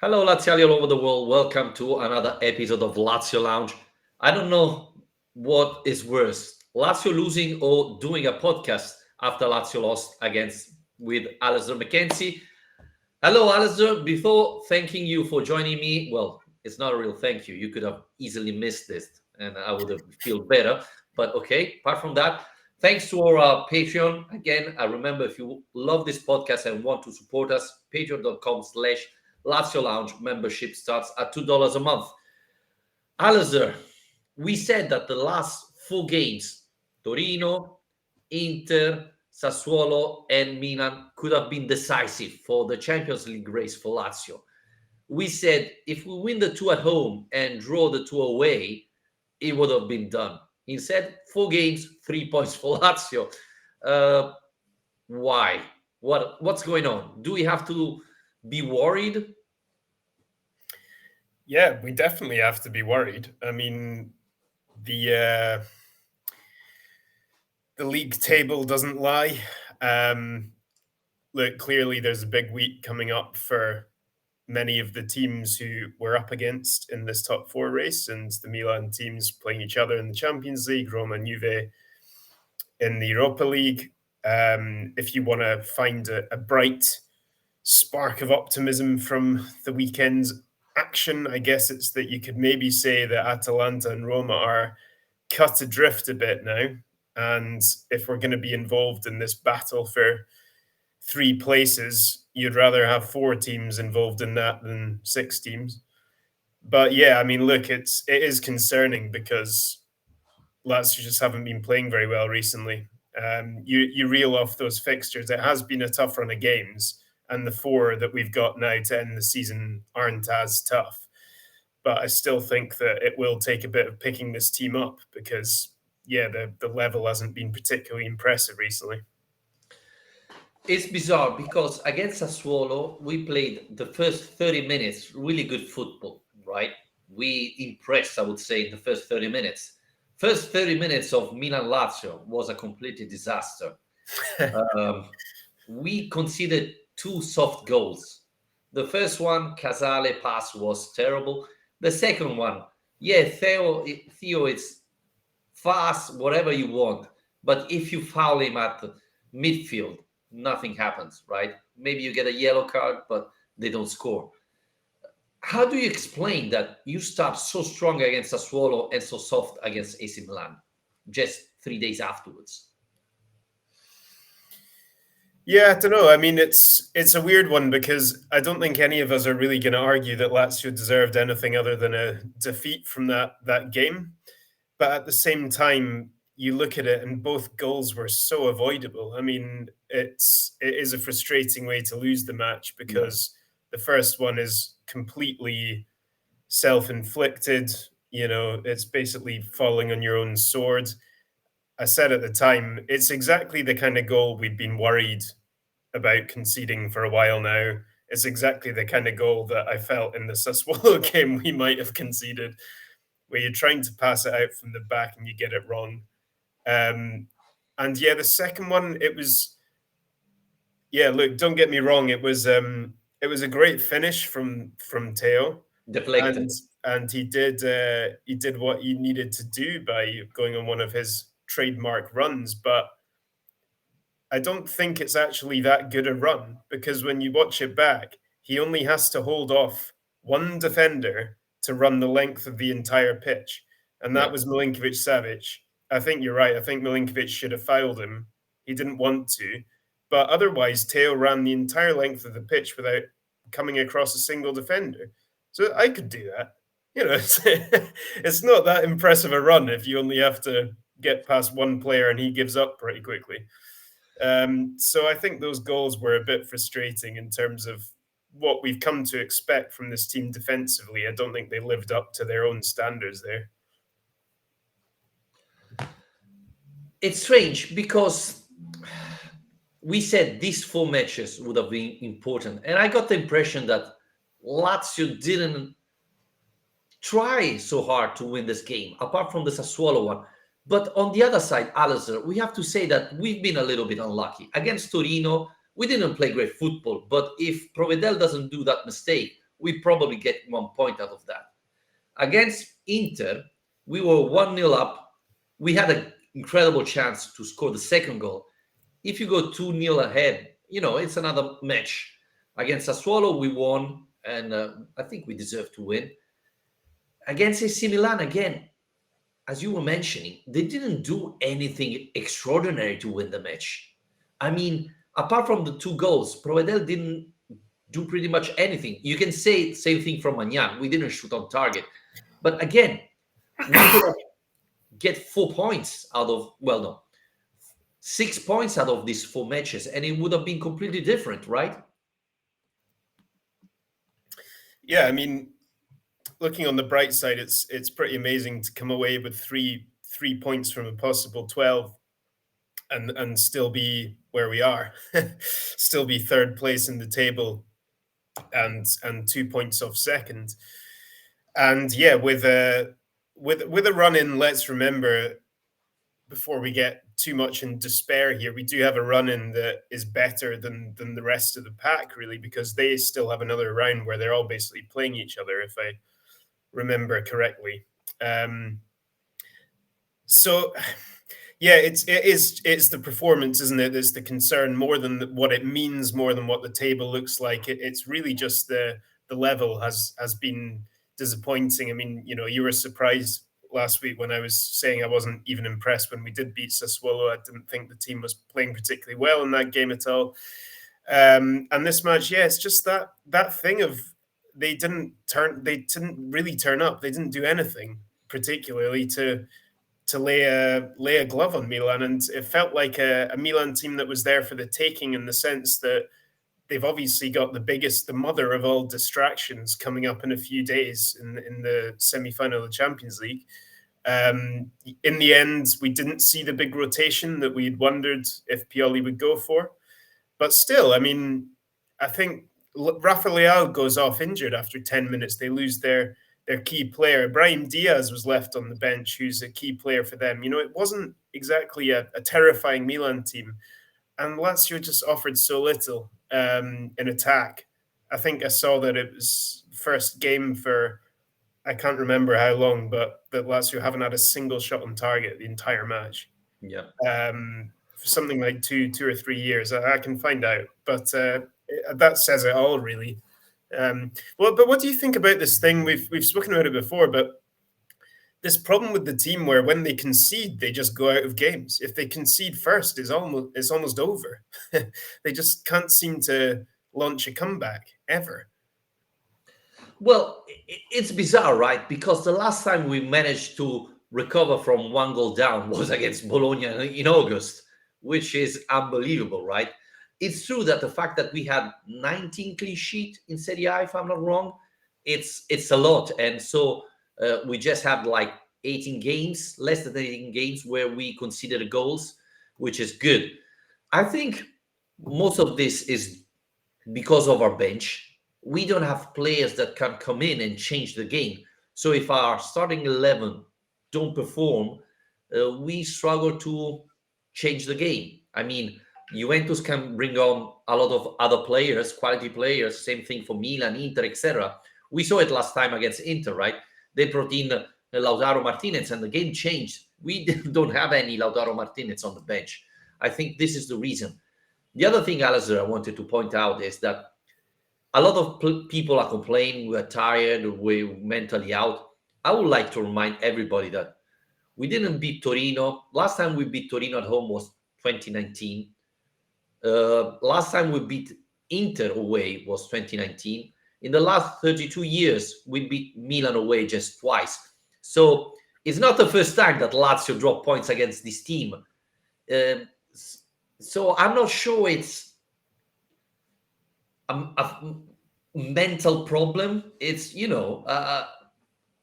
Hello, Laziali all over the world. Welcome to another episode of Lazio Lounge. I don't know what is worse, Lazio losing or doing a podcast after Lazio lost against with Alistair McKenzie. Hello, Alistair. Before thanking you for joining me, well, it's not a real thank you. You could have easily missed this, and I would have feel better. But okay, apart from that, thanks to our Patreon. Again, I remember if you love this podcast and want to support us, patreon.com/. Lazio Lounge membership starts at $2 a month. Alistair, we said that the last four games, Torino, Inter, Sassuolo, and Milan, could have been decisive for the Champions League race for Lazio. We said if we win the two at home and draw the two away, it would have been done. Instead, four games, 3 points for Lazio. Uh, why? What's going on? Do we have to be worried? Yeah, we definitely have to be worried. I mean, the the league table doesn't lie. Look, clearly there's a big week coming up for many of the teams who we're up against in this top four race, and the Milan teams playing each other in the Champions League, Roma and Juve in the Europa League. If you want to find a bright spark of optimism from the weekend's action, I guess it's that you could maybe say that Atalanta and Roma are cut adrift a bit now. And if we're going to be involved in this battle for three places, you'd rather have four teams involved in that than six teams. But yeah, I mean, look, it is concerning because Lazio just haven't been playing very well recently. You reel off those fixtures, it has been a tough run of games, and the four that we've got now to end the season aren't as tough. But I still think that it will take a bit of picking this team up because, yeah, the level hasn't been particularly impressive recently. It's bizarre because against Sassuolo, we played the first 30 minutes really good football, right? We impressed, I would say, in the first 30 minutes. First 30 minutes of Milan Lazio was a completely disaster. Um, we conceded two soft goals. The first one, Casale pass was terrible. The second one, yeah, Theo, it's fast, whatever you want. But if you foul him at the midfield, nothing happens, right? Maybe you get a yellow card, but they don't score. How do you explain that you start so strong against Sassuolo and so soft against AC Milan just 3 days afterwards? Yeah, I don't know. I mean, it's a weird one because I don't think any of us are really going to argue that Lazio deserved anything other than a defeat from that game. But at the same time, you look at it and both goals were so avoidable. I mean, it is a frustrating way to lose the match Yeah. because the first one is completely self-inflicted. You know, it's basically falling on your own sword. I said at the time, it's exactly the kind of goal we've been worried about conceding for a while now. It's exactly the kind of goal that I felt in the Sassuolo game we might have conceded, where you're trying to pass it out from the back and you get it wrong. And yeah, the second one, it was, yeah. Look, don't get me wrong, it was a great finish from Teo, and Deflected. he did what he needed to do by going on one of his trademark runs, but I don't think it's actually that good a run because when you watch it back, he only has to hold off one defender to run the length of the entire pitch, and that Yeah. was Milinkovic Savic. I think you're right. I think Milinkovic should have fouled him. He didn't want to, but otherwise, Teo ran the entire length of the pitch without coming across a single defender. So I could do that. You know, it's not that impressive a run if you only have to get past one player and he gives up pretty quickly. So I think those goals were a bit frustrating in terms of what we've come to expect from this team defensively. I don't think they lived up to their own standards there. It's strange because we said these four matches would have been important. And I got the impression that Lazio didn't try so hard to win this game, apart from the Sassuolo one. But on the other side, Alistair, we have to say that we've been a little bit unlucky. Against Torino, we didn't play great football. But if Provedel doesn't do that mistake, we probably get 1 point out of that. Against Inter, we were 1-0 up. We had an incredible chance to score the second goal. If you go 2-0 ahead, it's another match. Against Sassuolo, we won, and I think we deserve to win. Against AC Milan, again, as you were mentioning, they didn't do anything extraordinary to win the match. I mean, apart from the two goals, Provedel didn't do pretty much anything. You can say same thing from Magnan. We didn't shoot on target. But again, we could have get 4 points out of, well, no, 6 points out of these four matches, and it would have been completely different, right? Yeah, I mean, looking on the bright side, it's pretty amazing to come away with three points from a possible 12 and still be where we are, still be third place in the table and 2 points off second. And yeah, with a run in, let's remember, before we get too much in despair here, we do have a run in that is better than the rest of the pack, really, because they still have another round where they're all basically playing each other, if I remember correctly. So yeah, it's the performance, isn't it? It's the concern more than what it means, more than what the table looks like. It's really just the level has been disappointing. I mean, you were surprised last week when I was saying I wasn't even impressed when we did beat Sassuolo. I didn't think the team was playing particularly well in that game at all. And this match, yeah, it's just that thing of they didn't really turn up. They didn't do anything particularly to lay a glove on Milan, and it felt like a Milan team that was there for the taking, in the sense that they've obviously got the mother of all distractions coming up in a few days in the semi-final of the Champions League. In the end, we didn't see the big rotation that we'd wondered if Pioli would go for. But still, I mean, I think Rafa Leao goes off injured after 10 minutes. They lose their key player. Brahim Diaz was left on the bench, who's a key player for them. It wasn't exactly a terrifying Milan team. And Lazio just offered so little in attack. I think I saw that it was first game for, I can't remember how long, but that Lazio haven't had a single shot on target the entire match. Yeah. For something like 2 or 3 years. I can find out. But that says it all, really. But what do you think about this thing? We've spoken about it before, but this problem with the team where when they concede, they just go out of games. If they concede first, it's almost over. They just can't seem to launch a comeback ever. Well, it's bizarre, right? Because the last time we managed to recover from one goal down was against Bologna in August, which is unbelievable, right? It's true that the fact that we had 19 clean sheet in Serie A, if I'm not wrong, it's a lot. And so we just had like 18 games, less than 18 games where we conceded goals, which is good. I think most of this is because of our bench. We don't have players that can come in and change the game. So if our starting 11 don't perform, we struggle to change the game. I mean, Juventus can bring on a lot of other players, quality players. Same thing for Milan, Inter, etc. We saw it last time against Inter, right? They brought in Lautaro Martinez, and the game changed. We don't have any Lautaro Martinez on the bench. I think this is the reason. The other thing, Alistair, I wanted to point out is that a lot of people are complaining we're tired, we're mentally out. I would like to remind everybody that we didn't beat Torino. Last time we beat Torino at home was 2019. Last time we beat Inter away was 2019. In the last 32 years, we beat Milan away just twice. So it's not the first time that Lazio dropped points against this team. So I'm not sure it's a mental problem. It's,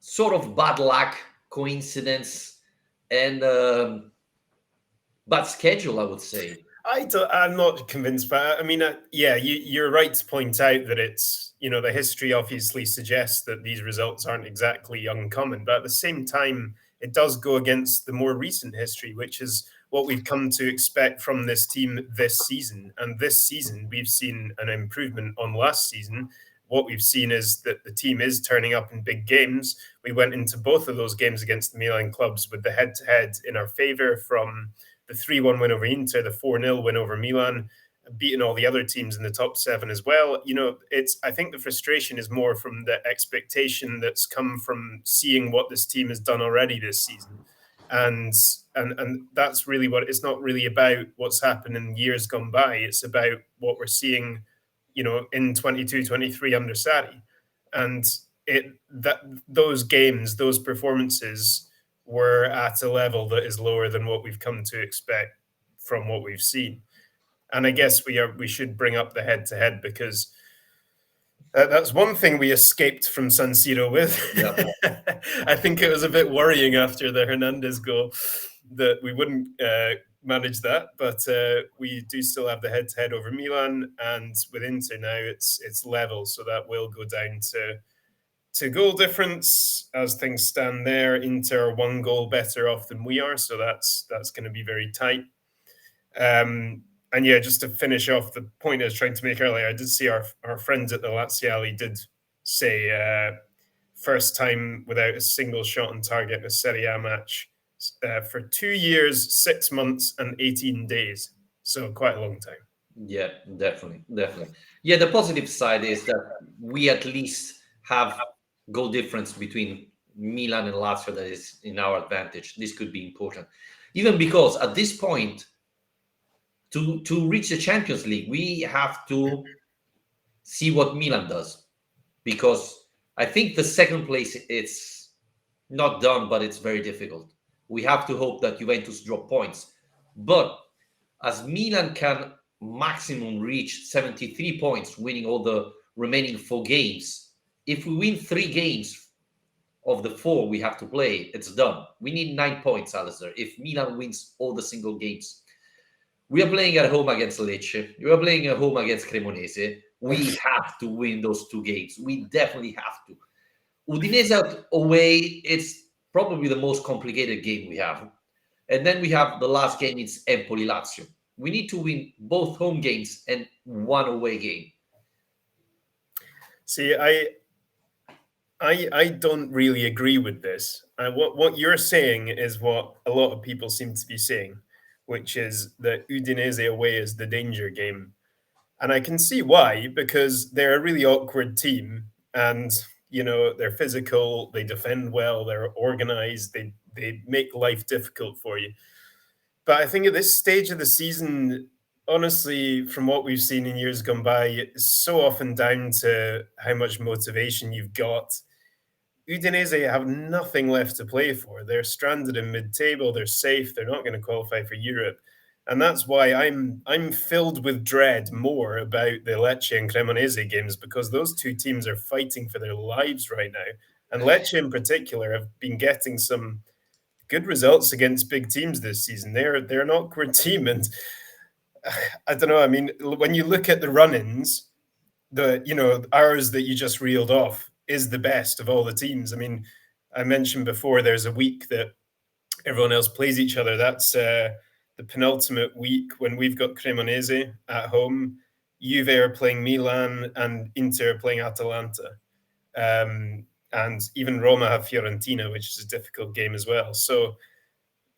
sort of bad luck, coincidence, and bad schedule, I would say. I'm not convinced, but I mean, yeah, you're right to point out that it's, the history obviously suggests that these results aren't exactly uncommon, but at the same time, it does go against the more recent history, which is what we've come to expect from this team this season. And this season, we've seen an improvement on last season. what we've seen is that the team is turning up in big games. We went into both of those games against the Milan clubs with the head-to-head in our favour, from the 3-1 win over Inter, the 4-0 win over Milan, beating all the other teams in the top seven as well. I think the frustration is more from the expectation that's come from seeing what this team has done already this season. And that's really what it's not really about what's happened in years gone by. It's about what we're seeing, in 22-23 under Sari. And those games, those performances were at a level that is lower than what we've come to expect from what we've seen. And I guess we should bring up the head to head, because that's one thing we escaped from San Siro with. Yeah. I think it was a bit worrying after the Hernandez goal that we wouldn't manage that, but we do still have the head-to-head over Milan, and with Inter now it's level, so that will go down to goal difference as things stand there. Inter are one goal better off than we are, so that's going to be very tight. And yeah, just to finish off the point I was trying to make earlier, I did see our friends at the Laziali did say first time without a single shot on target in a Serie A match for 2 years, 6 months, and 18 days. So quite a long time. Yeah, definitely. Yeah, the positive side is that we at least have goal difference between Milan and Lazio that is in our advantage. This could be important, even because at this point, to reach the Champions League, we have to see what Milan does, because I think the second place, it's not done, but it's very difficult. We have to hope that Juventus drop points, but as Milan can maximum reach 73 points, winning all the remaining 4 games. If we win 3 games of the 4 we have to play, it's done. We need 9 points, Alistair, if Milan wins all the single games. We are playing at home against Lecce. We are playing at home against Cremonese. We have to win those 2 games. We definitely have to. Udinese away, it's probably the most complicated game we have. And then we have the last game, it's Empoli-Lazio. We need to win both home games and 1 away game. See, I don't really agree with this. What you're saying is what a lot of people seem to be saying, which is that Udinese away is the danger game. And I can see why, because they're a really awkward team, and they're physical, they defend well, they're organized, they make life difficult for you. But I think at this stage of the season, honestly, from what we've seen in years gone by, it's so often down to how much motivation you've got. Udinese have nothing left to play for. They're stranded in mid-table. They're safe. They're not going to qualify for Europe, and that's why I'm filled with dread more about the Lecce and Cremonese games, because those 2 teams are fighting for their lives right now, and Lecce in particular have been getting some good results against big teams this season. They're an awkward team, and I don't know. I mean, when you look at the run-ins, ours that you just reeled off is the best of all the teams. I mean, I mentioned before there's a week that everyone else plays each other. That's the penultimate week when we've got Cremonese at home. Juve are playing Milan and Inter are playing Atalanta. And even Roma have Fiorentina, which is a difficult game as well. So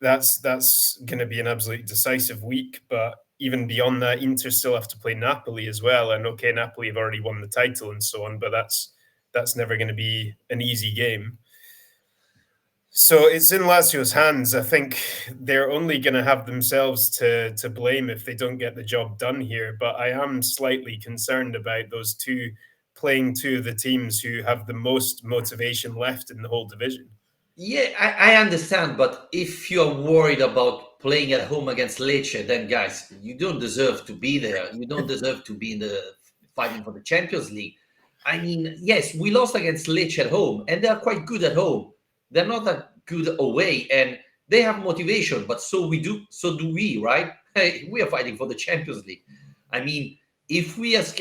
that's going to be an absolutely decisive week. But even beyond that, Inter still have to play Napoli as well. And okay, Napoli have already won the title and so on, but that's never going to be an easy game. So it's in Lazio's hands. I think they're only going to have themselves to blame if they don't get the job done here. But I am slightly concerned about those 2 playing 2 of the teams who have the most motivation left in the whole division. Yeah, I understand, but if you're worried about playing at home against Lecce, then guys, you don't deserve to be there. You don't deserve to be in the fighting for the Champions League. I mean, yes, we lost against Lecce at home, and they're quite good at home. They're not that good away, and they have motivation, but so do we, right? Hey, we are fighting for the Champions League. I mean, if we ask,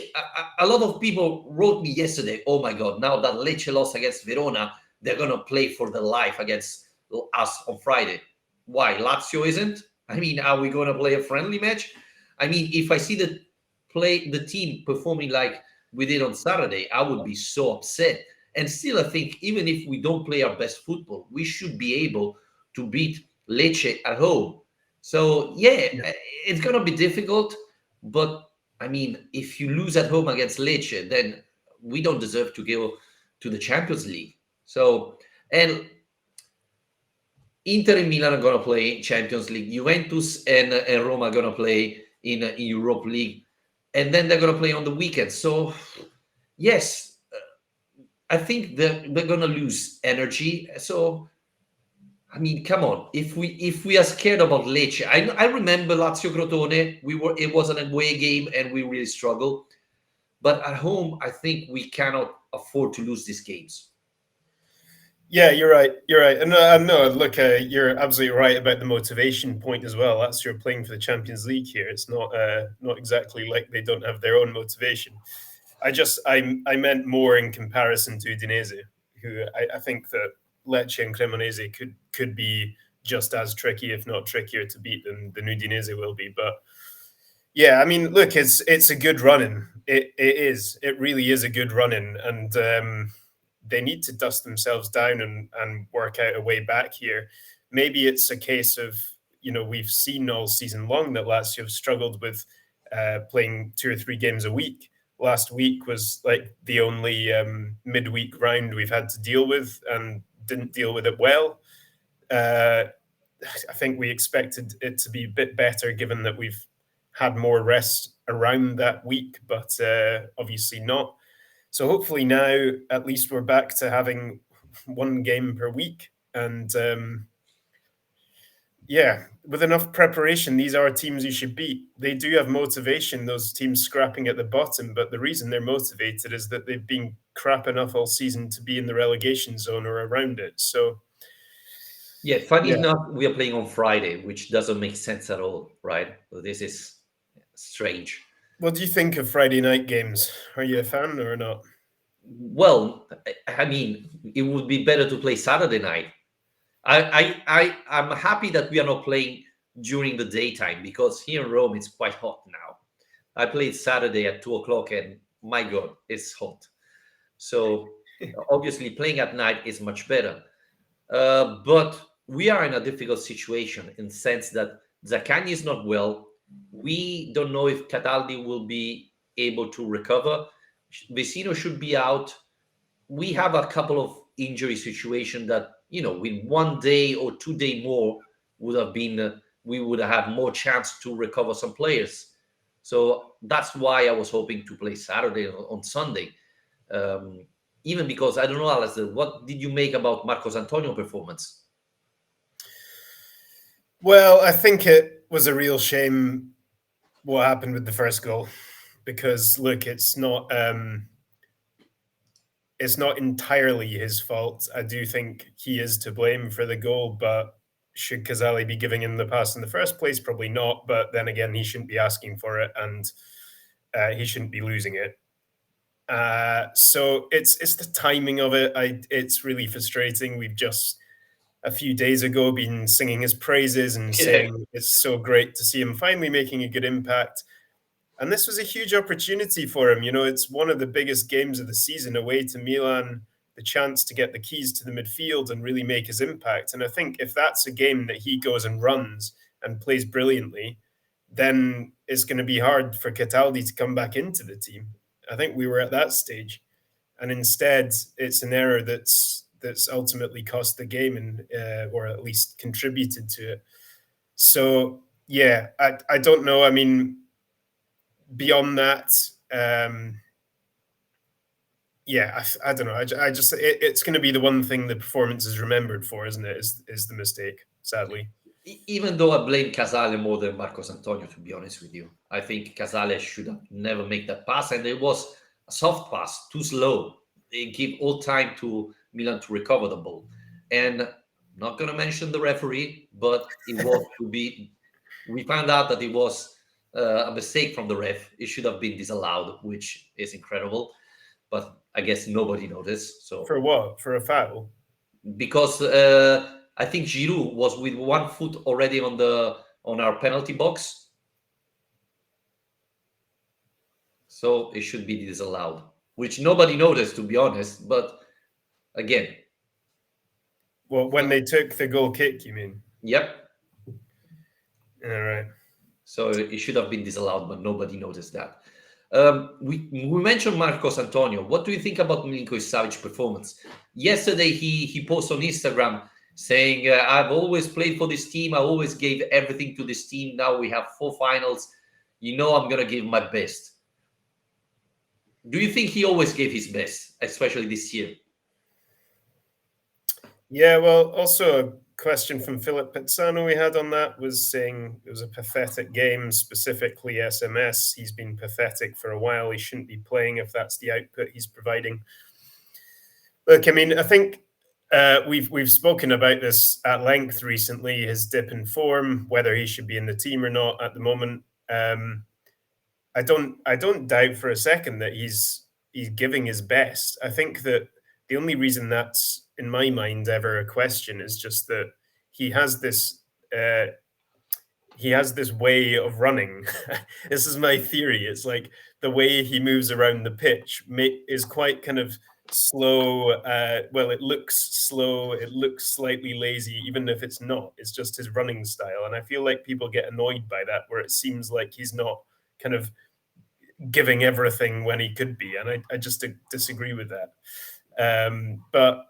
a lot of people wrote me yesterday, oh my God, now that Lecce lost against Verona, they're going to play for their life against us on Friday. Why? Lazio isn't? I mean, are we going to play a friendly match? I mean, if I see the team performing like we did on Saturday, I would be so upset. And still, I think even if we don't play our best football, we should be able to beat Lecce at home. So yeah, Yeah. it's gonna be difficult, but I mean, if you lose at home against Lecce, then we don't deserve to go to the Champions League. So, and Inter and Milan are gonna play Champions League. Juventus and Roma are gonna play in Europe League, and then they're gonna play on the weekend. So yes, I think they're gonna lose energy. So I mean, come on. If we are scared about Lecce, I remember Lazio Crotone. It was an away game and we really struggled. But at home, I think we cannot afford to lose these games. Yeah, you're right. You're right. And no, look, you're absolutely right about the motivation point as well. That's you're playing for the Champions League here. It's not exactly like they don't have their own motivation. I meant more in comparison to Udinese, who I think that Lecce and Cremonese could be just as tricky, if not trickier, to beat than Udinese will be. But yeah, I mean, look, it's a good running. It is. It really is a good running, and they need to dust themselves down and work out a way back here. Maybe it's a case of we've seen all season long that Lazio have struggled with playing 2 or 3 games a week. Last week was like the only midweek round we've had to deal with, and didn't deal with it well. Uh, I think we expected it to be a bit better, given that we've had more rest around that week, but obviously not. So hopefully now at least we're back to having one game per week, and yeah, with enough preparation, these are teams you should beat. They do have motivation, those teams scrapping at the bottom, but the reason they're motivated is that they've been crap enough all season to be in the relegation zone or around it. So Yeah, funny yeah, enough, we are playing on Friday, which doesn't make sense at all, right? So this is strange. what do you think of Friday night games? Are you a fan or not? Well, I mean, it would be better to play Saturday night. I'm happy that we are not playing during the daytime because here in Rome it's quite hot now. I played Saturday at 2 o'clock, and my God, it's hot. So obviously, playing at night is much better. But we are in a difficult situation in the sense that Zaccagni is not well. We don't know if Cataldi will be able to recover. Vecino should be out. We have a couple of injury situations that with 1 day or 2 day more would have been we would have more chance to recover some players. So that's why I was hoping to play Saturday on Sunday. um, Even because I don't know, Alistair, what did you make about Marcos Antonio performance? Well, I think it was a real shame what happened with the first goal, because look, it's not entirely his fault. I do think he is to blame for the goal, but should Kazali be giving him the pass in the first place? Probably not. But then again, he shouldn't be asking for it, and he shouldn't be losing it. So it's the timing of it. It's really frustrating. We've just a few days ago been singing his praises and Yeah. saying it's so great to see him finally making a good impact. And this was a huge opportunity for him. It's one of the biggest games of the season away to Milan, the chance to get the keys to the midfield and really make his impact. And I think if that's a game that he goes and runs and plays brilliantly, then it's going to be hard for Cataldi to come back into the team. I think we were at that stage. And instead, it's an error that's ultimately cost the game, and or at least contributed to it. So yeah, I don't know. I mean, beyond that, um, yeah, I don't know. I just it's going to be the one thing the performance is remembered for, isn't it? Is the mistake, sadly. Even though I blame Casale more than Marcos Antonio, to be honest with you, I think Casale should have never made that pass, and it was a soft pass, too slow. They give all time to Milan to recover the ball, and I'm not going to mention the referee, but it was to be. We found out that it was a mistake from the ref. It should have been disallowed, which is incredible. But I guess nobody noticed. So For what? For a foul? because I think Giroud was with 1 foot already on our penalty box, so it should be disallowed. which nobody noticed, to be honest. But again, Well, when they took the goal kick, you mean? yep. All right. So it should have been disallowed, but nobody noticed that. We mentioned Marcos Antonio. What do you think about Milinkovic Savic performance? Yesterday, he posted on Instagram saying, "I've always played for this team. I always gave everything to this team. Now we have four finals. You know, I'm gonna give my best." Do you think he always gave his best, especially this year? Yeah, well, also a question from Philip Pizzano we had on that was saying it was a pathetic game, specifically SMS. He's been pathetic for a while. He shouldn't be playing if that's the output he's providing. Look, I mean, I think we've spoken about this at length recently. His dip in form, whether he should be in the team or not at the moment. I don't doubt for a second that he's giving his best. I think that the only reason that's in my mind ever a question is just that he has this uh, he has this way of running. This is my theory. It's like the way he moves around the pitch is quite kind of slow. Well, it looks slow. It looks slightly lazy, even if it's not. It's just his running style, and I feel like people get annoyed by that, where it seems like he's not kind of giving everything when he could be, and I just disagree with that. But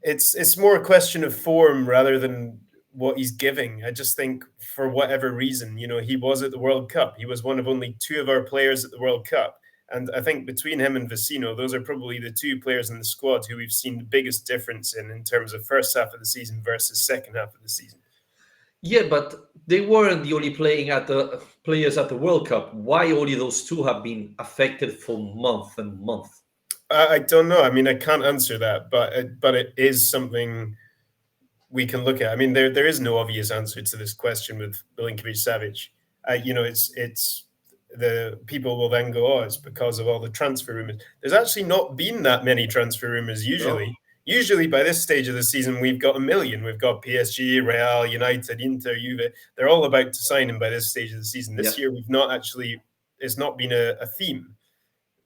it's more a question of form rather than what he's giving. I just think for whatever reason, he was at the World Cup. He was one of only two of our players at the World Cup. And I think between him and Vecino, those are probably the two players in the squad who we've seen the biggest difference in terms of first half of the season versus second half of the season. Yeah, but they weren't the only playing at the players at the World Cup. Why only those two have been affected for month and month? I don't know. I mean, I can't answer that, but it is something we can look at. I mean, there is no obvious answer to this question with Milinkovic Savic. It's the people will then go, oh, it's because of all the transfer rumors. There's actually not been that many transfer rumors No. usually. Usually by this stage of the season, we've got a million. We've got PSG, Real, United, Inter, Juve. They're all about to sign him by this stage of the season. Yeah. This year, we've not actually. It's not been a theme,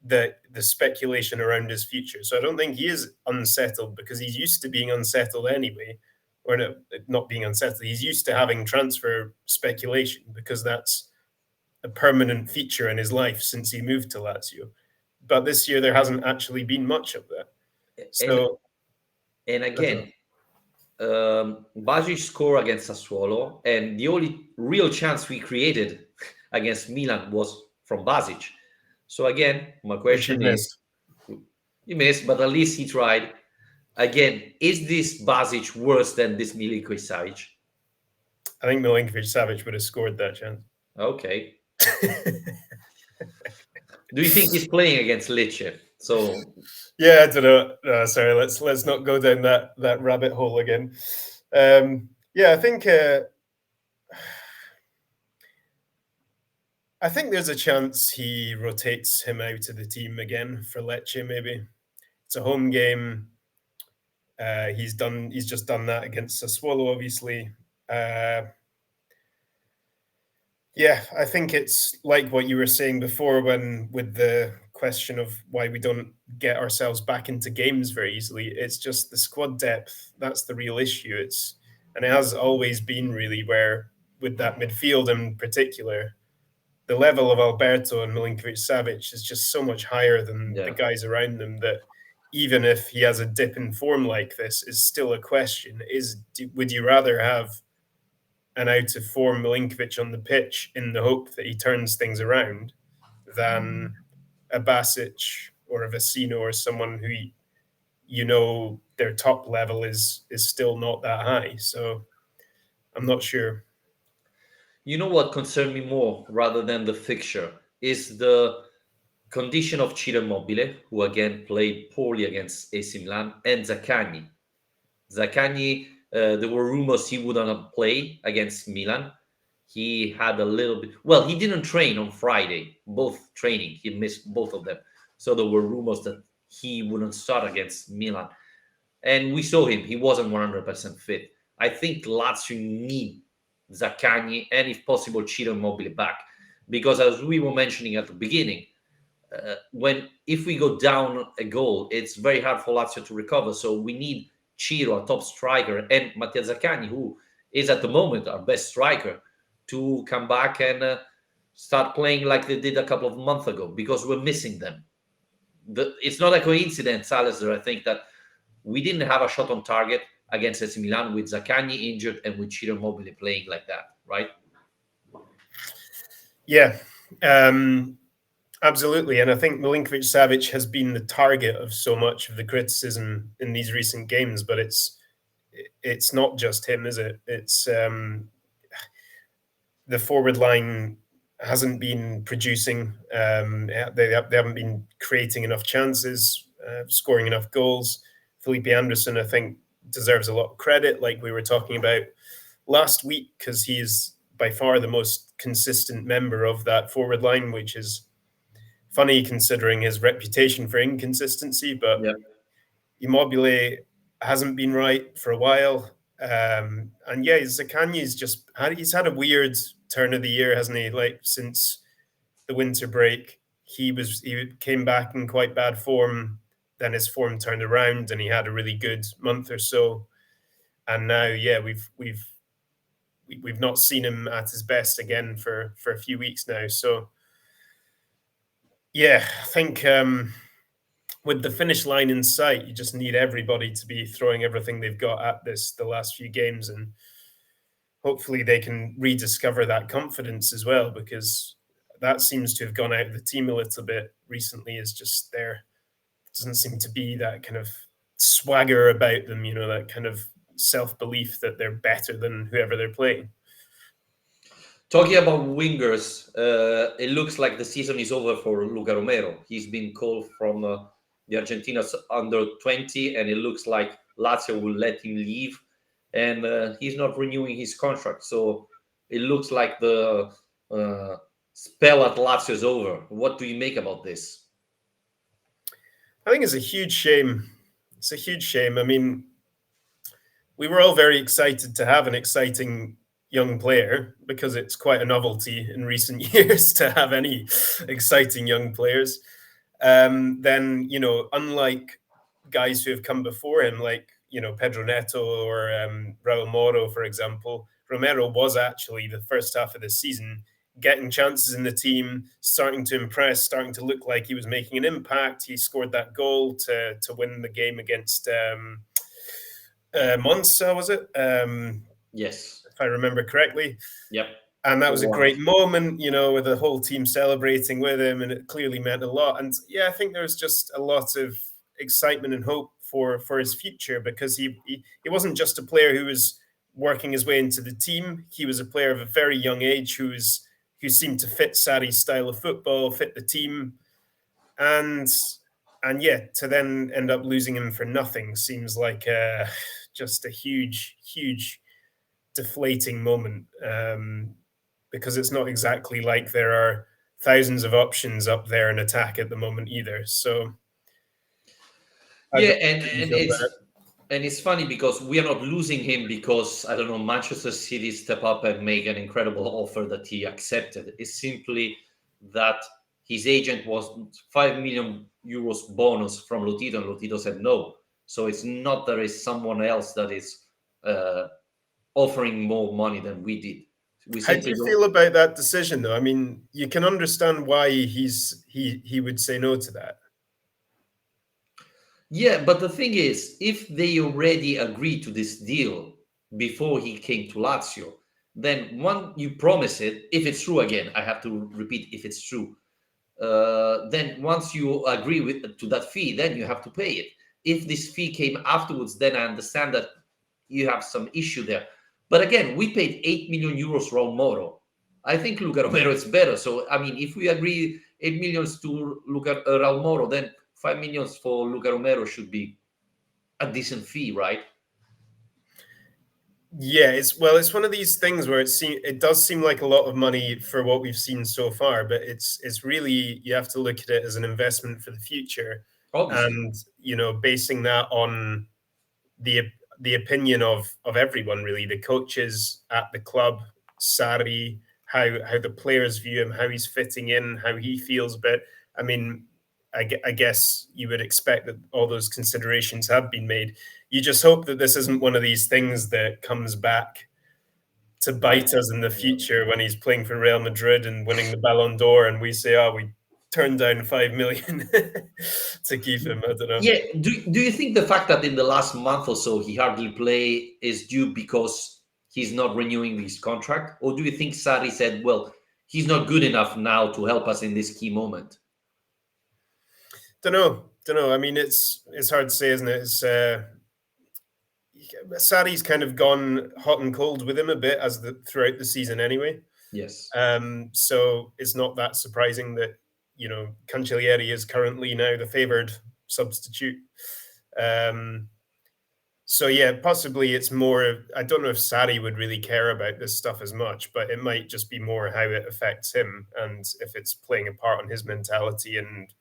the speculation around his future. So I don't think he is unsettled because he's used to being unsettled anyway, or no, not being unsettled. He's used to having transfer speculation because that's a permanent feature in his life since he moved to Lazio. But this year there hasn't actually been much of that. And So and I don't know. again, Bajic scored against Sassuolo, and the only real chance we created against Milan was from Basic. So again, my Which he question is, missed. he missed, but at least he tried. Again, is this Basic worse than this Milinkovic Savic? I think Milinkovic Savic would have scored that chance. Okay. Do you think he's playing against Lecce? So Yeah, I don't know. Sorry, let's not go down that rabbit hole again. Yeah, I think there's a chance he rotates him out of the team again for Lecce. Maybe it's a home game. He's just done that against Sassuolo, obviously. Uh, yeah, I think it's like what you were saying before, when with the question of why we don't get ourselves back into games very easily. It's just the squad depth. That's the real issue. And it has always been really where with that midfield in particular, the level of Alberto and Milinkovic Savic is just so much higher than the yeah, guys around them that even if he has a dip in form like this, is still a question. Would you rather have an out of form Milinkovic on the pitch in the hope that he turns things around than a Basic or a Vecino or someone who their top level is still not that high? So I'm not sure. you know what concerned me more rather than the fixture is the condition of Ciro Immobile, who again played poorly against AC Milan, and Zaccagni. Zaccagni, there were rumors he wouldn't play against Milan. He had a little bit. Well, he didn't train on Friday. Both training, he missed both of them. So there were rumors that he wouldn't start against Milan. And we saw him. He wasn't 100% fit. I think Lazio need Zaccagni and, if possible, Ciro Immobile back. Because as we were mentioning at the beginning, when if we go down a goal, it's very hard for Lazio to recover. So we need Ciro, a top striker, and Mattia Zaccagni, who is at the moment our best striker, to come back and start playing like they did a couple of months ago, because we're missing them. It's not a coincidence, Salazar, I think, that we didn't have a shot on target against AC Milan with Zaccagni injured and with Ciro Immobile playing like that, right? Yeah, absolutely. And I think Milinkovic Savic has been the target of so much of the criticism in these recent games, but it's not just him, is it? It's the forward line hasn't been producing. They haven't been creating enough chances, scoring enough goals. Felipe Anderson, I think, deserves a lot of credit, like we were talking about last week, because he is by far the most consistent member of that forward line, which is funny considering his reputation for inconsistency. But Yeah. Immobile hasn't been right for a while. And yeah, Zaccagni's he's had a weird turn of the year, hasn't he? Like since the winter break, he came back in quite bad form. Then his form turned around, and he had a really good month or so. And now, yeah, we've not seen him at his best again for a few weeks now. So yeah, I think with the finish line in sight, you just need everybody to be throwing everything they've got at this the last few games, and hopefully they can rediscover that confidence as well, because that seems to have gone out of the team a little bit recently. Is just there doesn't seem to be that kind of swagger about them, that kind of self belief that they're better than whoever they're playing. Talking about wingers, it looks like the season is over for Luka Romero. He's been called from the Argentina's under 20, and it looks like Lazio will let him leave, and he's not renewing his contract. So it looks like the spell at Lazio is over. What do you make about this? I think it's a huge shame. It's a huge shame. I mean, we were all very excited to have an exciting young player, because it's quite a novelty in recent years to have any exciting young players. Then, unlike guys who have come before him, like, Pedro Neto or Raul Moro, for example, Romero was actually the first half of the season getting chances in the team, starting to impress, starting to look like he was making an impact. He scored that goal to win the game against Monza, was it? Yes. If I remember correctly. Yep. And that was a 4-1. great moment, with the whole team celebrating with him, and it clearly meant a lot. And yeah, I think there was just a lot of excitement and hope for his future, because he wasn't just a player who was working his way into the team. He was a player of a very young age who seemed to fit Sarri's style of football, fit the team, and yeah, to then end up losing him for nothing seems like just a huge deflating moment, because it's not exactly like there are thousands of options up there in attack at the moment either. So I Yeah, don't and really and feel it's better. and it's funny because we are not losing him because, I don't know, Manchester City step up and make an incredible offer that he accepted. It's simply that his agent was 5 million euros bonus from Lotito, and Lotito said no. So it's not there is someone else that is uh, offering more money than we did. We How do simply you don't. feel about that decision, though? I mean, you can understand why he would say no to that. Yeah, but the thing is, if they already agreed to this deal before he came to Lazio, then when you promise it, if it's true, again, I have to repeat, if it's true, then once you agree with to that fee, then you have to pay it. If this fee came afterwards, then I understand that you have some issue there. But again, we paid 8 million euros Raul Moro. I think Luca Romero is better. So I mean, if we agree 8 millions to Raul Moro, then 5 millions for Luca Romero should be a decent fee, right? Yeah, it's one of these things where it does seem like a lot of money for what we've seen so far, but it's really, you have to look at it as an investment for the future, Obviously. and basing that on the the opinion of everyone, really, the coaches at the club, Sarri, how the players view him, how he's fitting in, how he feels about. I mean, I guess you would expect that all those considerations have been made. You just hope that this isn't one of these things that comes back to bite us in the Yeah. future when he's playing for Real Madrid and winning the Ballon d'Or, and we say, "Oh, we turned down 5 million to keep him." I don't know. Yeah. Do you think the fact that in the last month or so he hardly play is due because he's not renewing his contract, or do you think Sarri said, "Well, he's not good enough now to help us in this key moment"? Don't know. I mean, it's hard to say, isn't it? It's Sarri's kind of gone hot and cold with him a bit throughout the season anyway. Yes. So it's not that surprising that Cancellieri is currently now the favoured substitute. Um, so yeah, possibly it's more. I don't know if Sarri would really care about this stuff as much, but it might just be more how it affects him and if it's playing a part on his mentality and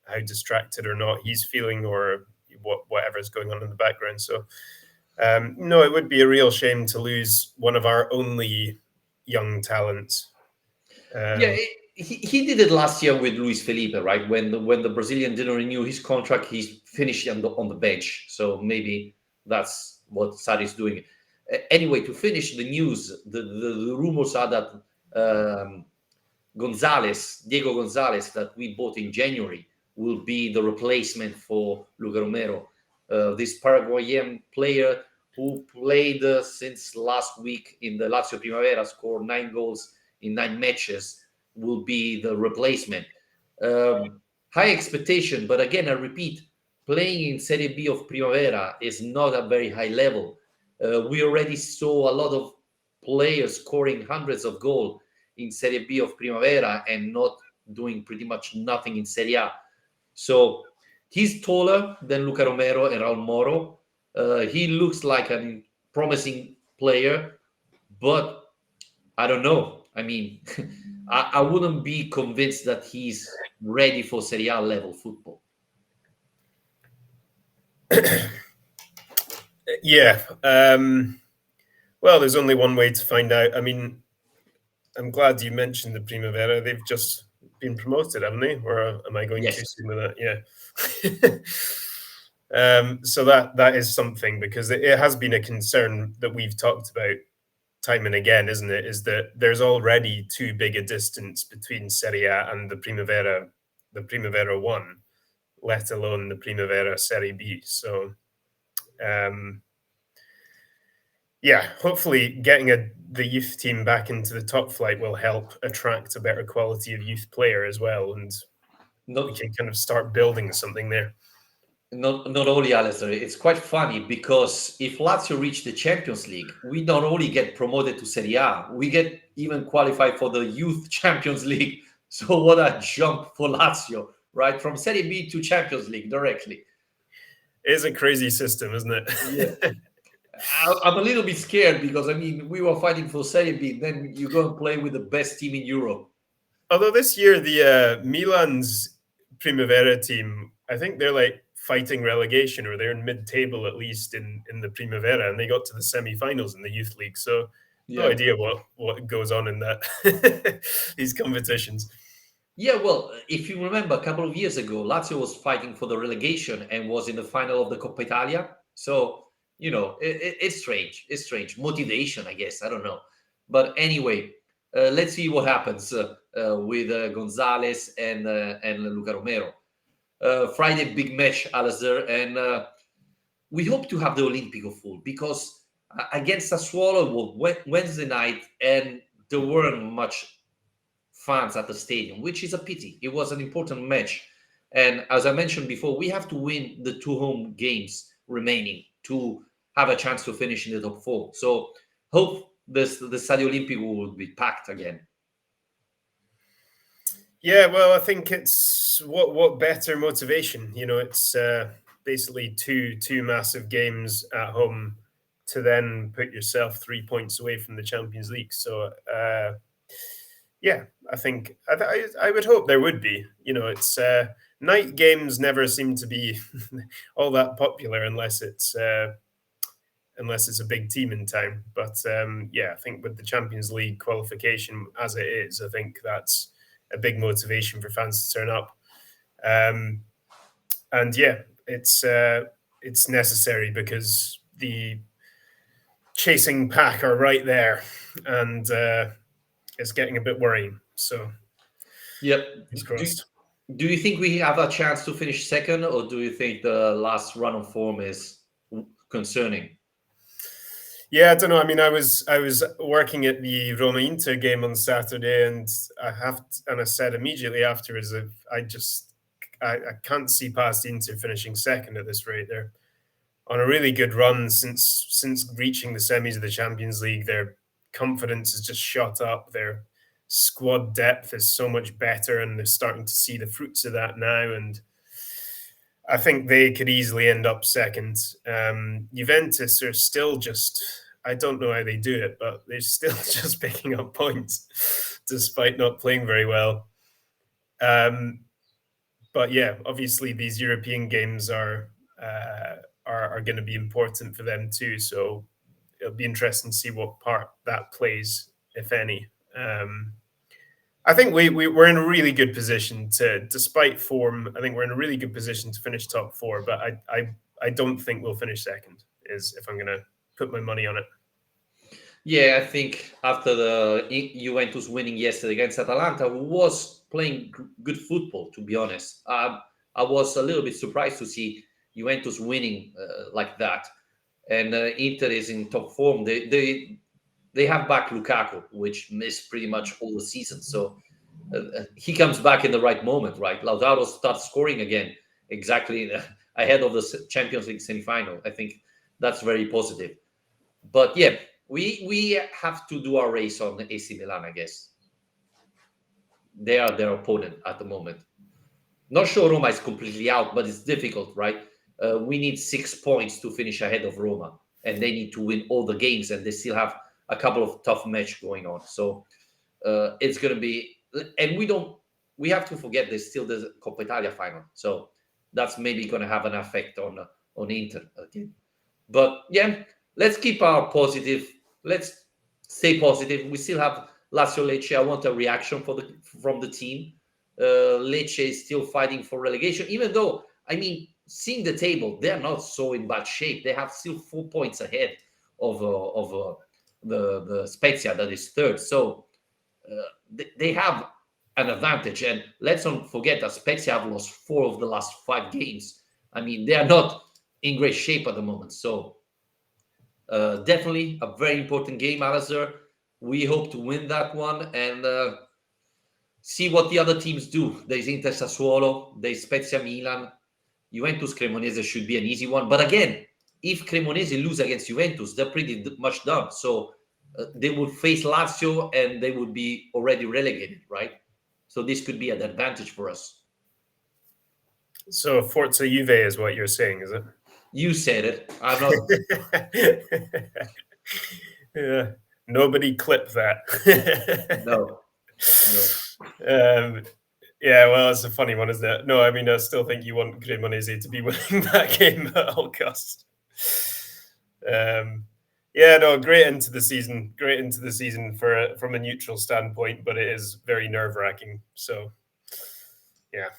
how distracted or not he's feeling or whatever's going on in the background. So no, it would be a real shame to lose one of our only young talents. Yeah, Um, he did it last year with Luis Felipe, right? When the Brazilian didn't renew his contract, he finished on the bench. So maybe that's what Sarri is doing. Anyway, to finish the news, the rumors are that um, Diego Gonzalez, that we bought in January, will be the replacement for Luka Romero. This Paraguayan player who played since last week in the Lazio Primavera, scored 9 goals in 9 matches, will be the replacement. Um, High expectation, but again, I repeat, playing in Serie B of Primavera is not a very high level. We already saw a lot of players scoring hundreds of goals in Serie B of Primavera and not doing pretty much nothing in Serie A. So he's taller than Luka Romero and Raul Moro. He looks like a promising player, but I don't know. I mean, I wouldn't be convinced that he's ready for Serie A level football. yeah. Well, there's only one way to find out. I mean, I'm glad you mentioned the Primavera. They've just been promoted, haven't they? Or am I going too Yes. soon with that? Yeah. So that is something because it has been a concern that we've talked about time and again, isn't it? Is that there's already too big a distance between Serie A and the Primavera One, let alone the Primavera Serie B. So, um, yeah, hopefully getting the youth team back into the top flight will help attract a better quality of youth player as well, and we Not can kind of start building something there. not only Alistair, it's quite funny because if Lazio reach the Champions League, we not only get promoted to Serie A, we get even qualified for the Youth Champions League. So what a jump for Lazio, right? From Serie B to Champions League directly. It is a crazy system, isn't Yeah. it? I'm a little bit scared because I mean we were fighting for Serie B, then you go and play with the best team in Europe. Although this year the Milan's Primavera team, I think they're like fighting relegation or they're in mid-table at least in the Primavera, and they got to the semi-finals in the youth league. So no Yeah. idea what goes on in that these competitions. Yeah, well, if you remember, a couple of years ago, Lazio was fighting for the relegation and was in the final of the Coppa Italia. So, it's strange. It's strange. Motivation, I guess. I don't know. But anyway, let's see what happens with Gonzalez and Luca Romero. Friday, big match, Alistair. And we hope to have the Olimpico full because against Sassuolo was Wednesday night and there weren't much fans at the stadium, which is a pity. It was an important match. And as I mentioned before, we have to win the two home games remaining to have a chance to finish in the top four. So hope the Stadio Olimpico will be packed again. Yeah, well, I think it's what better motivation. It's basically two massive games at home to then put yourself 3 points away from the Champions League. So yeah, I think I would hope there would be. It's night games never seem to be all that popular unless it's a big team in town. But yeah, I think with the Champions League qualification as it is, I think that's a big motivation for fans to turn up. And yeah, it's necessary because the chasing pack are right there, and it's getting a bit worrying. So Yep. he's Do, crossed. do you think we have a chance to finish second, or do you think the last run of form is concerning? Yeah, I don't know. I mean, I was working at the Roma Inter game on Saturday, and I said immediately afterwards that I can't see past Inter finishing second at this rate. They're on a really good run since reaching the semis of the Champions League. Their confidence has just shot up. Their squad depth is so much better, and they're starting to see the fruits of that now. And I think they could easily end up second. Juventus are still just, I don't know how they do it, but they're still just picking up points despite not playing very well. Um, but yeah, obviously these European games are going to be important for them too. So it'll be interesting to see what part that plays, if any. I think we're in a really good position to, despite form, I think we're in a really good position to finish top four. But I don't think we'll finish second. Is if I'm going to put my money on it. Yeah, I think after the Juventus winning yesterday against Atalanta, who was playing good football, to be honest. I was a little bit surprised to see Juventus winning like that. And Inter is in top form. They have back Lukaku, which missed pretty much all the season. So he comes back in the right moment, right? Lautaro starts scoring again, exactly ahead of the Champions League semi-final. I think that's very positive. But yeah, we have to do our race on AC Milan, I guess. They are their opponent at the moment. Not sure Roma is completely out, but it's difficult, right? We need 6 points to finish ahead of Roma, and they need to win all the games, and they still have a couple of tough matches going on. So it's going to be, and we have to forget there's still the Coppa Italia final. So that's maybe going to have an effect on Inter again. But yeah, let's keep our positive. Let's stay positive. We still have Lazio Lecce. I want a reaction from the team. Lecce is still fighting for relegation, even though I mean, seeing the table, they're not so in bad shape. They have still 4 points ahead of the Spezia that is third. So they have an advantage. And let's not forget that Spezia have lost 4 of the last 5 games. I mean, they are not in great shape at the moment. So definitely a very important game, Alistair. We hope to win that one and see what the other teams do. There's Inter Sassuolo, there's Spezia Milan, Juventus Cremonese should be an easy one. But again, if Cremonese lose against Juventus, they're pretty much done. So they would face Lazio and they would be already relegated, right? So this could be an advantage for us. So Forza Juve is what you're saying, is it? You said it. I'm not. Yeah. Nobody clip that. No, no. Um, yeah, well, it's a funny one, isn't it? No, I mean, I still think you want Cremonese to be winning that game at all costs. Yeah, no, great into the season. Great into the season from a neutral standpoint, but it is very nerve-wracking. So, yeah.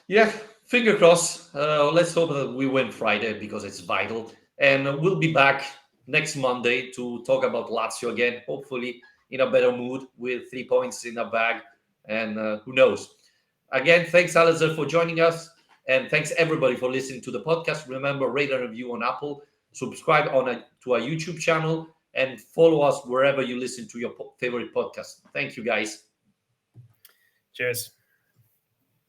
Yeah, finger crossed. Let's hope that we win Friday because it's vital. And we'll be back next Monday to talk about Lazio again, hopefully in a better mood with 3 points in the bag. And who knows? Again, thanks, Alistair, for joining us. And thanks, everybody, for listening to the podcast. Remember, rate and review on Apple, subscribe to our YouTube channel, and follow us wherever you listen to your favorite podcast. Thank you, guys. Cheers.